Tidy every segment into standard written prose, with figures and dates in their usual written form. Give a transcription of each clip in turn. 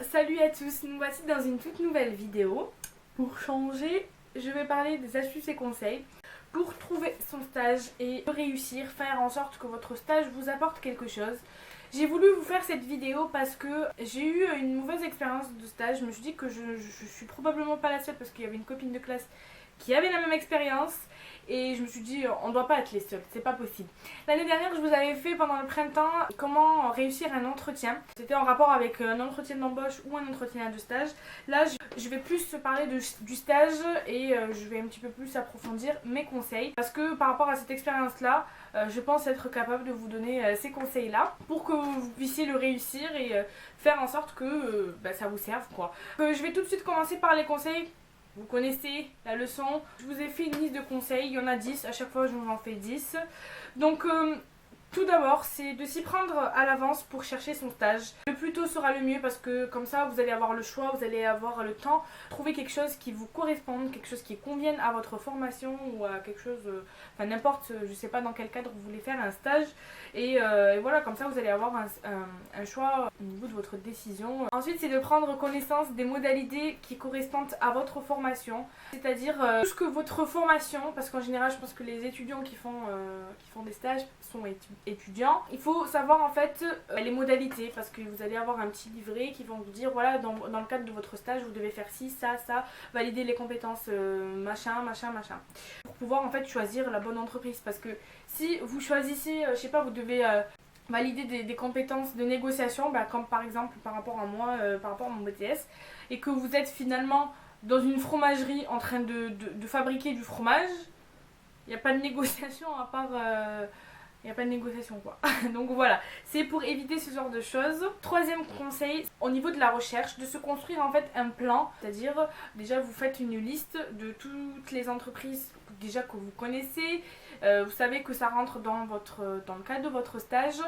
Salut à tous, nous voici dans une toute nouvelle vidéo. Pour changer, je vais parler des astuces et conseils pour trouver son stage et réussir, faire en sorte que votre stage vous apporte quelque chose. J'ai voulu vous faire cette vidéo parce que j'ai eu une mauvaise expérience de stage. Je me suis dit que je suis probablement pas la seule parce qu'il y avait une copine de classe qui avait la même expérience. Et je me suis dit, on ne doit pas être les seuls, c'est pas possible. L'année dernière, je vous avais fait pendant le printemps comment réussir un entretien. C'était en rapport avec un entretien d'embauche ou un entretien de stage. Là, je vais plus parler du stage et je vais un petit peu plus approfondir mes conseils. Parce que par rapport à cette expérience-là, je pense être capable de vous donner ces conseils-là pour que vous puissiez le réussir et faire en sorte que ça vous serve, quoi. Je vais tout de suite commencer par les conseils. Vous connaissez la leçon, je vous ai fait une liste de conseils, il y en a 10, à chaque fois je vous en fais 10. Donc tout d'abord, c'est de s'y prendre à l'avance pour chercher son stage. Le plus tôt sera le mieux parce que comme ça vous allez avoir le choix, vous allez avoir le temps de trouver quelque chose qui vous corresponde, quelque chose qui convienne à votre formation ou à quelque chose, enfin n'importe, je sais pas dans quel cadre vous voulez faire un stage. Et voilà, comme ça vous allez avoir un choix au niveau de votre décision. Ensuite, c'est de prendre connaissance des modalités qui correspondent à votre formation, c'est-à-dire tout ce que votre formation, parce qu'en général je pense que les étudiants qui font des stages sont étudiants. Il faut savoir en fait les modalités parce que vous allez avoir un petit livret qui vont vous dire voilà dans le cadre de votre stage vous devez faire ci, ça, valider les compétences machin. Pour pouvoir en fait choisir la bonne entreprise parce que si vous choisissez, je sais pas, vous devez valider des compétences de négociation, comme par exemple par rapport à moi, par rapport à mon BTS, et que vous êtes finalement dans une fromagerie en train de fabriquer du fromage, il n'y a pas de négociation à part... il n'y a pas de négociation quoi. Donc voilà, c'est pour éviter ce genre de choses. Troisième conseil, au niveau de la recherche, de se construire en fait un plan. C'est-à-dire, déjà vous faites une liste de toutes les entreprises déjà que vous connaissez. Vous savez que ça rentre dans le cadre de votre stage.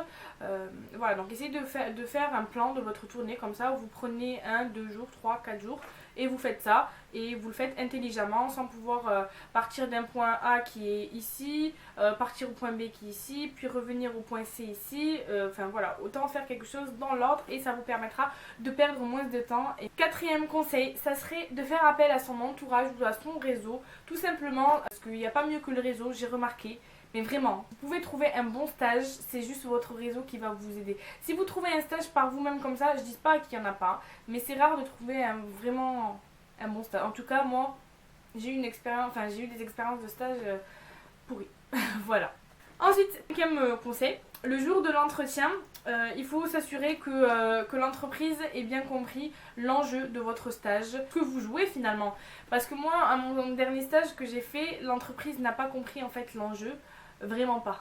Voilà, donc essayez de faire un plan de votre tournée comme ça. Vous prenez 1, 2 jours, 3, 4 jours et vous faites ça. Et vous le faites intelligemment sans pouvoir partir d'un point A qui est ici, partir au point B qui est ici, puis revenir au point C ici. Enfin voilà, autant faire quelque chose dans l'ordre et ça vous permettra de perdre moins de temps. Et quatrième conseil, ça serait de faire appel à son entourage ou à son réseau, tout simplement parce qu'il n'y a pas mieux que le réseau, j'ai remarqué. Mais vraiment, vous pouvez trouver un bon stage, c'est juste votre réseau qui va vous aider. Si vous trouvez un stage par vous-même comme ça, je dis pas qu'il n'y en a pas, mais c'est rare de trouver vraiment un bon stage. En tout cas, moi, j'ai eu des expériences de stage pourries. Voilà. Ensuite, cinquième conseil, le jour de l'entretien, il faut s'assurer que l'entreprise ait bien compris l'enjeu de votre stage, que vous jouez finalement. Parce que moi, à mon dernier stage que j'ai fait, l'entreprise n'a pas compris en fait l'enjeu. Vraiment pas.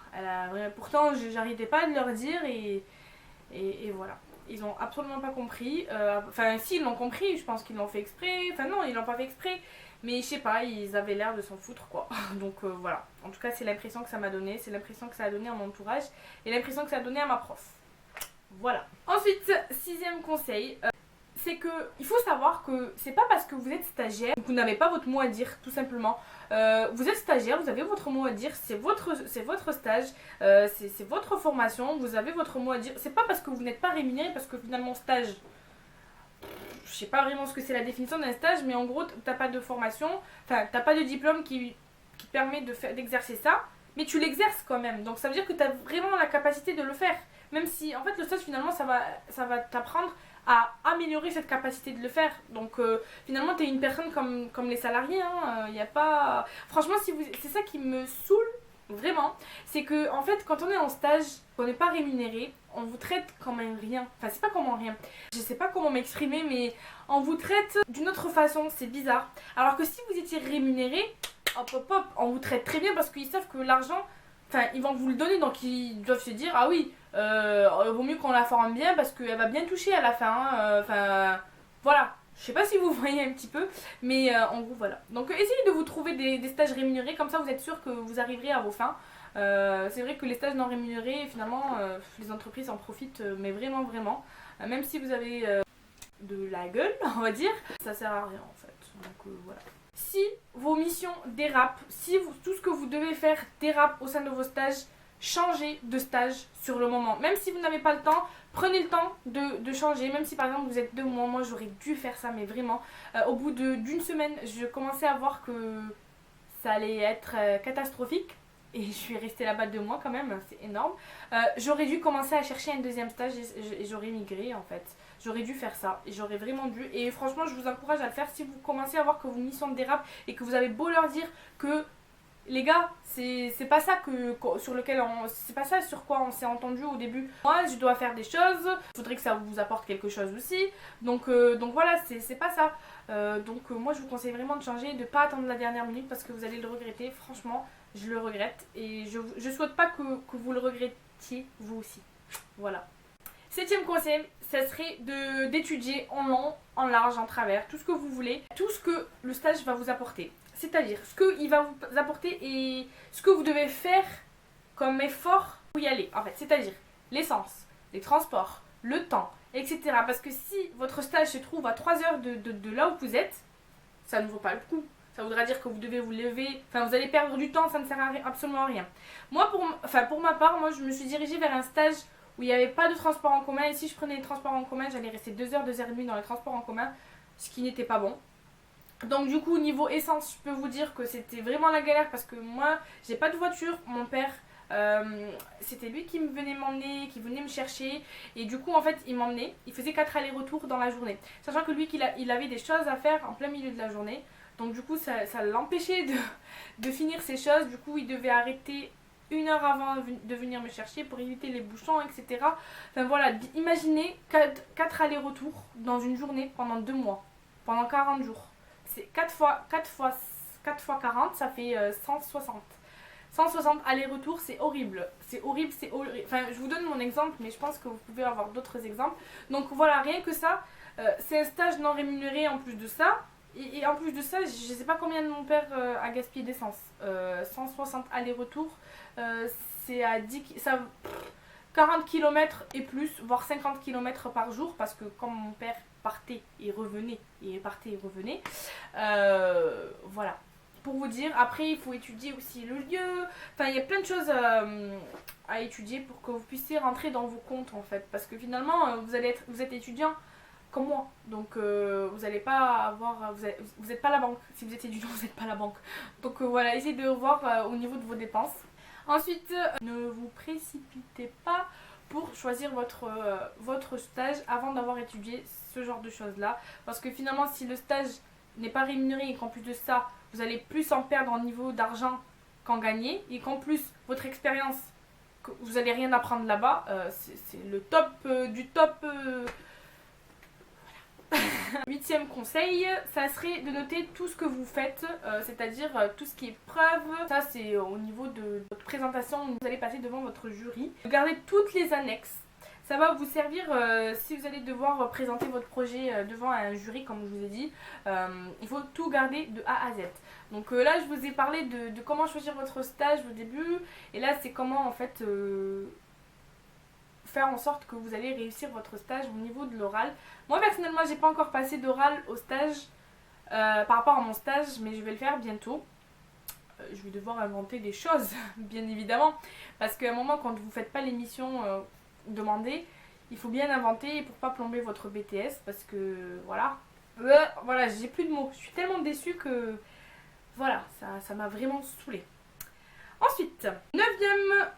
Pourtant, j'arrêtais pas de leur dire et voilà. Ils ont absolument pas compris. Enfin, si, ils l'ont compris, je pense qu'ils l'ont fait exprès. Enfin, non, ils l'ont pas fait exprès. Mais je sais pas, ils avaient l'air de s'en foutre quoi. Donc voilà. En tout cas, c'est l'impression que ça m'a donné. C'est l'impression que ça a donné à mon entourage. Et l'impression que ça a donné à ma prof. Voilà. Ensuite, sixième conseil. C'est que il faut savoir que c'est pas parce que vous êtes stagiaire que vous n'avez pas votre mot à dire, tout simplement. Vous êtes stagiaire, vous avez votre mot à dire, c'est votre stage, c'est votre formation, vous avez votre mot à dire. C'est pas parce que vous n'êtes pas rémunéré, parce que finalement stage, je sais pas vraiment ce que c'est la définition d'un stage, mais en gros t'as pas de formation, enfin t'as pas de diplôme qui permet d'exercer ça, mais tu l'exerces quand même. Donc ça veut dire que t'as vraiment la capacité de le faire. Même si en fait le stage finalement ça va t'apprendre à améliorer cette capacité de le faire. Donc finalement t'es une personne comme les salariés, hein. Y a pas... Franchement c'est ça qui me saoule vraiment, c'est que en fait quand on est en stage, on n'est pas rémunéré, on vous traite comme un rien. Enfin c'est pas comme un rien, je sais pas comment m'exprimer, mais on vous traite d'une autre façon, c'est bizarre. Alors que si vous étiez rémunéré, hop, on vous traite très bien parce qu'ils savent que l'argent, enfin ils vont vous le donner, donc ils doivent se dire ah oui, vaut mieux qu'on la forme bien parce qu'elle va bien toucher à la fin, hein. Enfin voilà, je sais pas si vous voyez un petit peu, mais en gros voilà. Donc essayez de vous trouver des stages rémunérés, comme ça vous êtes sûr que vous arriverez à vos fins. C'est vrai que les stages non rémunérés, finalement les entreprises en profitent, mais vraiment même si vous avez de la gueule on va dire, ça sert à rien en fait. Donc voilà. Si vos missions dérapent, si tout ce que vous devez faire dérape au sein de vos stages, changez de stage sur le moment. Même si vous n'avez pas le temps, Prenez le temps de changer, même si par exemple vous êtes 2 mois, moi j'aurais dû faire ça, mais vraiment, au bout d'une semaine, je commençais à voir que ça allait être catastrophique. Et je suis restée là-bas 2 mois quand même, c'est énorme. J'aurais dû commencer à chercher un deuxième stage et j'aurais migré en fait. J'aurais dû faire ça, et j'aurais vraiment dû. Et franchement, je vous encourage à le faire si vous commencez à voir que vos missions dérapent et que vous avez beau leur dire que les gars, c'est pas ça c'est pas ça sur quoi on s'est entendu au début. Moi, je dois faire des choses, je voudrais que ça vous apporte quelque chose aussi. Donc voilà, c'est pas ça. Moi, je vous conseille vraiment de changer, de pas attendre la dernière minute parce que vous allez le regretter. Franchement, je le regrette et je souhaite pas que vous le regrettiez vous aussi. Voilà. 7e conseil, ça serait d'étudier en long, en large, en travers, tout ce que vous voulez, tout ce que le stage va vous apporter. C'est-à-dire ce qu'il va vous apporter et ce que vous devez faire comme effort pour y aller. En fait, c'est-à-dire l'essence, les transports, le temps, etc. Parce que si votre stage se trouve à 3 heures de là où vous êtes, ça ne vaut pas le coup. Ça voudra dire que vous devez vous lever, enfin vous allez perdre du temps, ça ne sert à absolument à rien. Moi, pour ma part, moi je me suis dirigée vers un stage où il n'y avait pas de transport en commun. Et si je prenais les transports en commun, j'allais rester 2 heures, 2 heures et demie dans les transports en commun, ce qui n'était pas bon. Donc du coup, niveau essence, je peux vous dire que c'était vraiment la galère parce que moi, j'ai pas de voiture. Mon père, c'était lui qui venait m'emmener, qui venait me chercher. Et du coup, en fait, il m'emmenait. Il faisait 4 allers-retours dans la journée. Sachant que lui, il avait des choses à faire en plein milieu de la journée. Donc du coup, ça l'empêchait de finir ses choses. Du coup, il devait arrêter 1 heure avant de venir me chercher pour éviter les bouchons, etc. Enfin voilà, imaginez 4 allers-retours dans une journée pendant 2 mois, pendant 40 jours. C'est 4 fois 40, ça fait 160. 160 allers-retours, c'est horrible. C'est horrible, c'est horrible. Enfin, je vous donne mon exemple, mais je pense que vous pouvez avoir d'autres exemples. Donc voilà, rien que ça, c'est un stage non rémunéré en plus de ça. Et en plus de ça, je ne sais pas combien de mon père a gaspillé d'essence. 160 allers-retours, c'est à 40 km et plus, voire 50 km par jour. Parce que quand mon père partait et revenait, voilà. Pour vous dire, après il faut étudier aussi le lieu. Enfin, il y a plein de choses à étudier pour que vous puissiez rentrer dans vos comptes en fait. Parce que finalement, vous êtes étudiant comme moi, donc vous n'allez pas avoir, vous n'êtes pas la banque. Si vous êtes étudiant, vous n'êtes pas la banque. Donc voilà, essayez de voir au niveau de vos dépenses. Ensuite, ne vous précipitez pas pour choisir votre stage avant d'avoir étudié ce genre de choses là, parce que finalement si le stage n'est pas rémunéré et qu'en plus de ça vous allez plus en perdre en niveau d'argent qu'en gagner, et qu'en plus votre expérience, vous n'allez rien apprendre là-bas, c'est le top du top. 8e conseil, ça serait de noter tout ce que vous faites, c'est-à-dire tout ce qui est preuve. Ça c'est au niveau de votre présentation où vous allez passer devant votre jury. Gardez toutes les annexes. Ça va vous servir si vous allez devoir présenter votre projet devant un jury, comme je vous ai dit. Il faut tout garder de A à Z. Donc là, je vous ai parlé de comment choisir votre stage au début. Et là, c'est comment en fait faire en sorte que vous allez réussir votre stage au niveau de l'oral. Moi, personnellement, j'ai pas encore passé d'oral au stage par rapport à mon stage, mais je vais le faire bientôt. Je vais devoir inventer des choses, bien évidemment. Parce qu'à un moment, quand vous faites pas l'émission demandée, il faut bien inventer pour pas plomber votre BTS. Parce que voilà, voilà, j'ai plus de mots. Je suis tellement déçue que voilà, ça m'a vraiment saoulée. Ensuite, 9e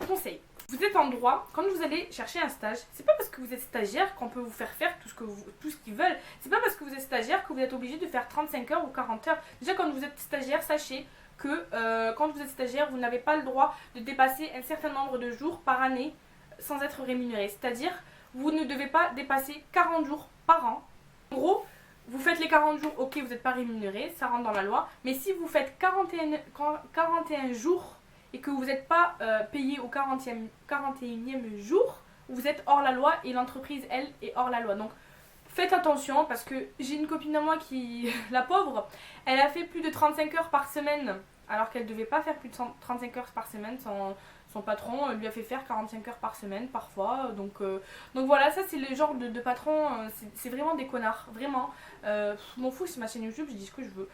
conseil. Vous êtes en droit, quand vous allez chercher un stage, c'est pas parce que vous êtes stagiaire qu'on peut vous faire faire tout ce qu'ils veulent. C'est pas parce que vous êtes stagiaire que vous êtes obligé de faire 35 heures ou 40 heures. Déjà, quand vous êtes stagiaire, sachez que quand vous êtes stagiaire, vous n'avez pas le droit de dépasser un certain nombre de jours par année sans être rémunéré. C'est-à-dire, vous ne devez pas dépasser 40 jours par an. En gros, vous faites les 40 jours, ok, vous n'êtes pas rémunéré, ça rentre dans la loi. Mais si vous faites 41 jours et que vous n'êtes pas payé au 41e jour, vous êtes hors la loi et l'entreprise, elle, est hors la loi. Donc, faites attention parce que j'ai une copine à moi qui, la pauvre, elle a fait plus de 35 heures par semaine alors qu'elle ne devait pas faire plus de 35 heures par semaine. Son patron lui a fait faire 45 heures par semaine parfois. Donc voilà, ça c'est le genre de patron, c'est vraiment des connards, vraiment. Je m'en fous, c'est ma chaîne YouTube, je dis ce que je veux.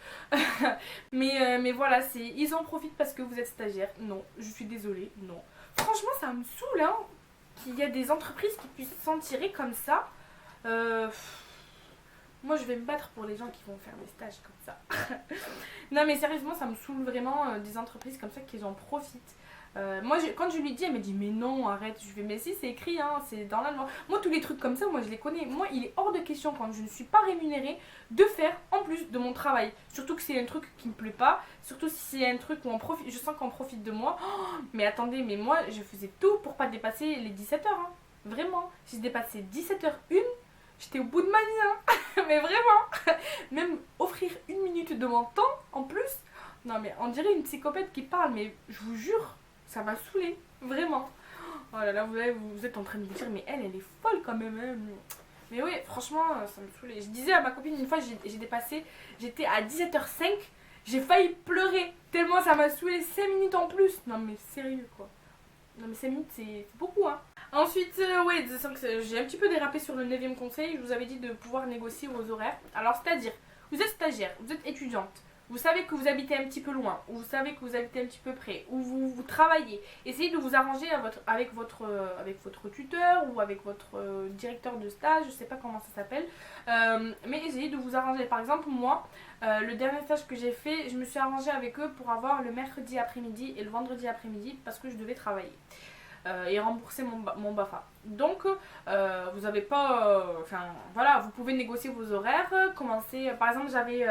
mais voilà, ils en profitent parce que vous êtes stagiaire. Non, je suis désolée, non. Franchement, ça me saoule, hein. qu'il y a des entreprises qui puissent s'en tirer comme ça. Moi je vais me battre pour les gens qui vont faire des stages comme ça. Non mais sérieusement ça me saoule vraiment des entreprises comme ça qui en profitent. Moi quand je lui dis, elle me dit mais non arrête. Je vais mais si c'est écrit hein, c'est dans la loi. Moi tous les trucs comme ça moi je les connais. Moi il est hors de question quand je ne suis pas rémunérée de faire en plus de mon travail. Surtout que c'est un truc qui me plaît pas. Surtout si c'est un truc où on profite, je sens qu'on profite de moi. Oh, mais attendez mais moi je faisais tout pour pas dépasser les 17h hein. Vraiment. Si je dépassais 17h01 j'étais au bout de ma vie hein. Mais vraiment. Même offrir 1 minute de mon temps en plus. Non mais on dirait une psychopathe qui parle. Mais je vous jure ça m'a saoulée. Vraiment. Oh là là vous êtes en train de vous dire mais elle est folle quand même hein. Mais oui franchement ça me saoulait. Je disais à ma copine une fois j'ai dépassé. J'étais à 17h05. J'ai failli pleurer. Tellement ça m'a saoulée. 5 minutes en plus. Non mais sérieux quoi. Non mais 5 minutes c'est beaucoup hein. Ensuite, ouais, j'ai un petit peu dérapé sur le 9e conseil. Je vous avais dit de pouvoir négocier vos horaires. Alors, c'est-à-dire, vous êtes stagiaire, vous êtes étudiante, vous savez que vous habitez un petit peu loin, ou vous savez que vous habitez un petit peu près, ou vous travaillez. Essayez de vous arranger avec votre tuteur ou avec votre directeur de stage, je sais pas comment ça s'appelle. Mais essayez de vous arranger. Par exemple, moi, le dernier stage que j'ai fait, je me suis arrangée avec eux pour avoir le mercredi après-midi et le vendredi après-midi parce que je devais travailler. Et rembourser mon BAFA. Donc, vous n'avez pas... Enfin, voilà, vous pouvez négocier vos horaires. Commencer... par exemple, j'avais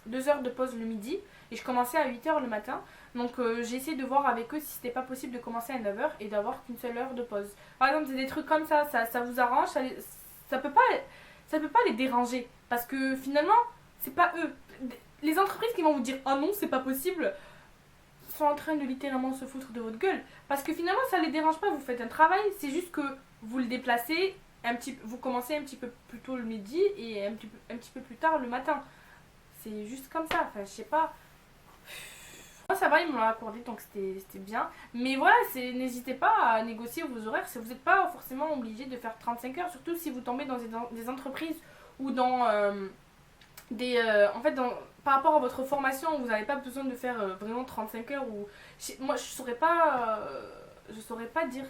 2 heures de pause le midi et je commençais à 8h le matin. Donc, j'ai essayé de voir avec eux si c'était pas possible de commencer à 9h et d'avoir qu'une seule heure de pause. Par exemple, c'est des trucs comme ça vous arrange, ça peut pas les déranger. Parce que finalement, c'est pas eux. Les entreprises qui vont vous dire « Oh non, c'est pas possible », sont en train de littéralement se foutre de votre gueule. Parce que finalement, ça les dérange pas, vous faites un travail, c'est juste que vous le déplacez, vous commencez un petit peu plus tôt le midi et un petit peu plus tard le matin. C'est juste comme ça, enfin je sais pas. Moi ça va, ils m'ont accordé donc c'était bien. Mais voilà, n'hésitez pas à négocier vos horaires, vous n'êtes pas forcément obligé de faire 35 heures, surtout si vous tombez dans des entreprises ou dans par rapport à votre formation, vous n'avez pas besoin de faire vraiment 35 heures. Moi, je saurais pas dire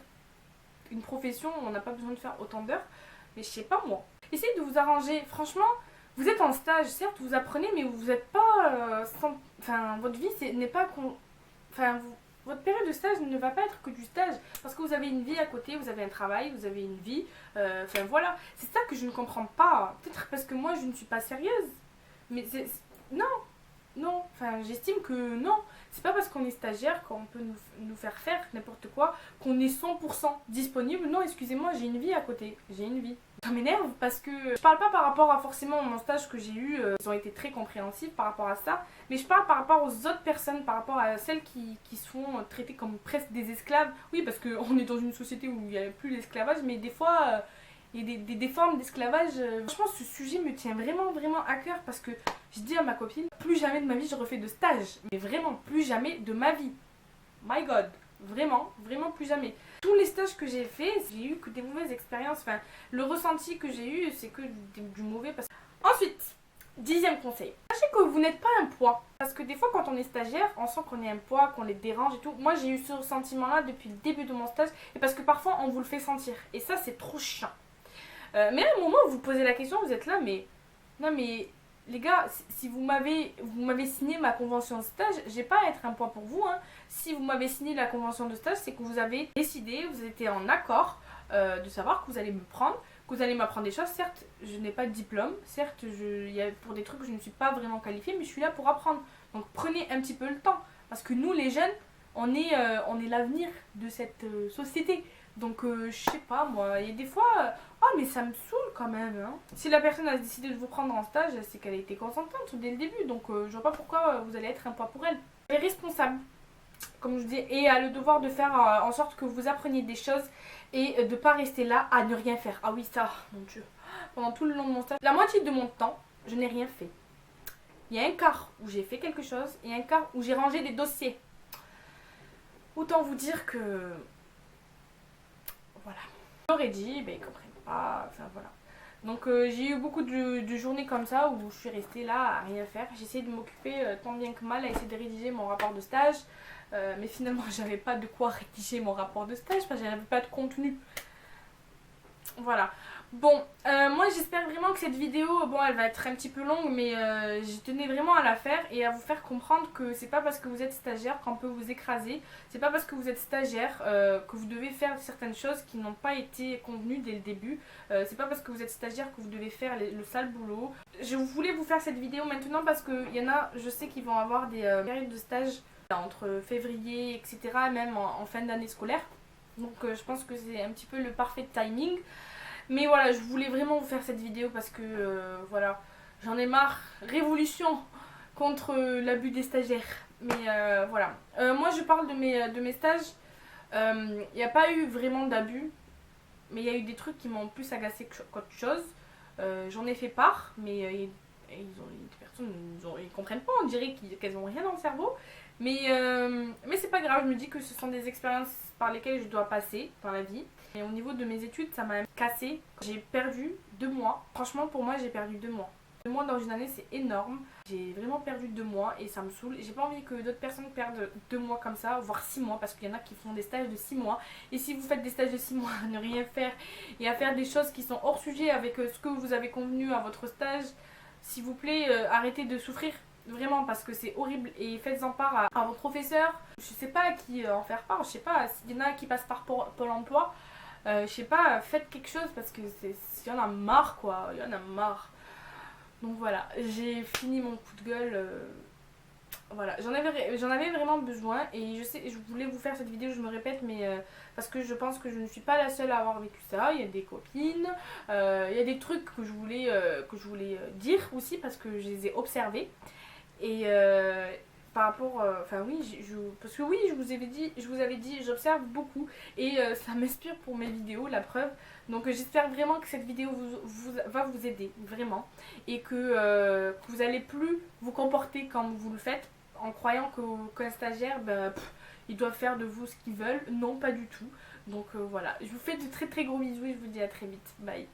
une profession où on n'a pas besoin de faire autant d'heures. Mais je sais pas moi. Essayez de vous arranger. Franchement, vous êtes en stage, certes, vous apprenez, mais vous n'êtes pas... votre vie n'est pas... votre période de stage ne va pas être que du stage. Parce que vous avez une vie à côté, vous avez un travail, vous avez une vie. Voilà. C'est ça que je ne comprends pas. Peut-être parce que moi, je ne suis pas sérieuse. Mais non, j'estime que non. C'est pas parce qu'on est stagiaire qu'on peut nous faire n'importe quoi, qu'on est 100% disponible. Non, excusez-moi, j'ai une vie à côté. J'ai une vie. Ça m'énerve parce que je parle pas par rapport à forcément mon stage que j'ai eu. Ils ont été très compréhensifs par rapport à ça. Mais je parle par rapport aux autres personnes, par rapport à celles qui se font traiter comme presque des esclaves. Oui, parce qu'on est dans une société où il n'y a plus l'esclavage, mais des fois... et des formes d'esclavage. Franchement, ce sujet me tient vraiment, vraiment à cœur parce que je dis à ma copine, plus jamais de ma vie je refais de stage. Mais vraiment, plus jamais de ma vie. My God. Vraiment, vraiment plus jamais. Tous les stages que j'ai fait, j'ai eu que des mauvaises expériences. Enfin, le ressenti que j'ai eu, c'est que du mauvais. Ensuite, 10e conseil. Sachez que vous n'êtes pas un poids. Parce que des fois, quand on est stagiaire, on sent qu'on est un poids, qu'on les dérange et tout. Moi, j'ai eu ce sentiment-là depuis le début de mon stage. Et parce que parfois, on vous le fait sentir. Et ça, c'est trop chiant. Mais à un moment où vous posez la question, vous êtes là, mais non mais les gars, si vous m'avez signé ma convention de stage, j'ai pas à être un poids pour vous hein. Si vous m'avez signé la convention de stage, c'est que vous avez décidé, vous étiez en accord de savoir que vous allez me prendre, que vous allez m'apprendre des choses. Certes, je n'ai pas de diplôme, certes, pour des trucs je ne suis pas vraiment qualifiée, mais je suis là pour apprendre. Donc prenez un petit peu le temps, parce que nous les jeunes, on est l'avenir de cette société. Donc je sais pas moi, il y a des fois, oh mais ça me saoule quand même hein. Si la personne a décidé de vous prendre en stage, c'est qu'elle a été consentante dès le début. Donc je vois pas pourquoi vous allez être un poids pour elle. Elle est responsable, comme je dis, et a le devoir de faire en sorte que vous appreniez des choses et de pas rester là à ne rien faire. Ah oui ça, mon Dieu. Pendant tout le long de mon stage, la moitié de mon temps, je n'ai rien fait. Il y a un quart où j'ai fait quelque chose et un quart où j'ai rangé des dossiers. Autant vous dire que... Voilà. J'aurais dit, ben ils comprennent pas, enfin voilà. Donc j'ai eu beaucoup de journées comme ça où je suis restée là à rien faire. J'ai essayé de m'occuper tant bien que mal à essayer de rédiger mon rapport de stage. Mais finalement j'avais pas de quoi rédiger mon rapport de stage parce que j'avais pas de contenu. Voilà. Bon, moi j'espère vraiment que cette vidéo, bon elle va être un petit peu longue mais je tenais vraiment à la faire et à vous faire comprendre que c'est pas parce que vous êtes stagiaire qu'on peut vous écraser. C'est pas parce que vous êtes stagiaire que vous devez faire certaines choses qui n'ont pas été convenues dès le début. C'est pas parce que vous êtes stagiaire que vous devez faire le sale boulot. Je voulais vous faire cette vidéo maintenant parce qu'il y en a, je sais qu'ils vont avoir des périodes de stage entre février etc. même en fin d'année scolaire. Donc je pense que c'est un petit peu le parfait timing. Mais voilà, je voulais vraiment vous faire cette vidéo parce que voilà, j'en ai marre. Révolution contre l'abus des stagiaires. Mais voilà. Moi je parle de mes stages. Il n'y a pas eu vraiment d'abus. Mais il y a eu des trucs qui m'ont plus agacé qu'autre chose. J'en ai fait part. Mais des personnes ils comprennent pas. On dirait qu'elles n'ont rien dans le cerveau. Mais c'est pas grave, je me dis que ce sont des expériences par lesquelles je dois passer dans la vie. Et au niveau de mes études, ça m'a cassé. J'ai perdu 2 mois. Franchement, pour moi, j'ai perdu 2 mois. 2 mois dans une année, c'est énorme. J'ai vraiment perdu 2 mois et ça me saoule. J'ai pas envie que d'autres personnes perdent 2 mois comme ça, voire 6 mois, parce qu'il y en a qui font des stages de 6 mois. Et si vous faites des stages de 6 mois à ne rien faire et à faire des choses qui sont hors sujet avec ce que vous avez convenu à votre stage, s'il vous plaît, arrêtez de souffrir. Vraiment parce que c'est horrible et faites-en part à vos professeurs. Je sais pas à qui en faire part, je sais pas, s'il y en a qui passent par Pôle emploi, je sais pas, faites quelque chose parce que il y en a marre quoi, il y en a marre. Donc voilà, j'ai fini mon coup de gueule. Voilà, j'en avais vraiment besoin et je voulais vous faire cette vidéo, je me répète, mais parce que je pense que je ne suis pas la seule à avoir vécu ça. Il y a des copines, il y a des trucs que je voulais dire aussi parce que je les ai observés. Et par rapport, enfin oui, parce que oui, je vous avais dit, j'observe beaucoup et ça m'inspire pour mes vidéos, la preuve. Donc j'espère vraiment que cette vidéo va vous aider, vraiment. Et que vous allez plus vous comporter comme vous le faites en croyant qu'un stagiaire, ils doivent faire de vous ce qu'ils veulent. Non, pas du tout. Donc voilà, je vous fais de très très gros bisous et je vous dis à très vite. Bye.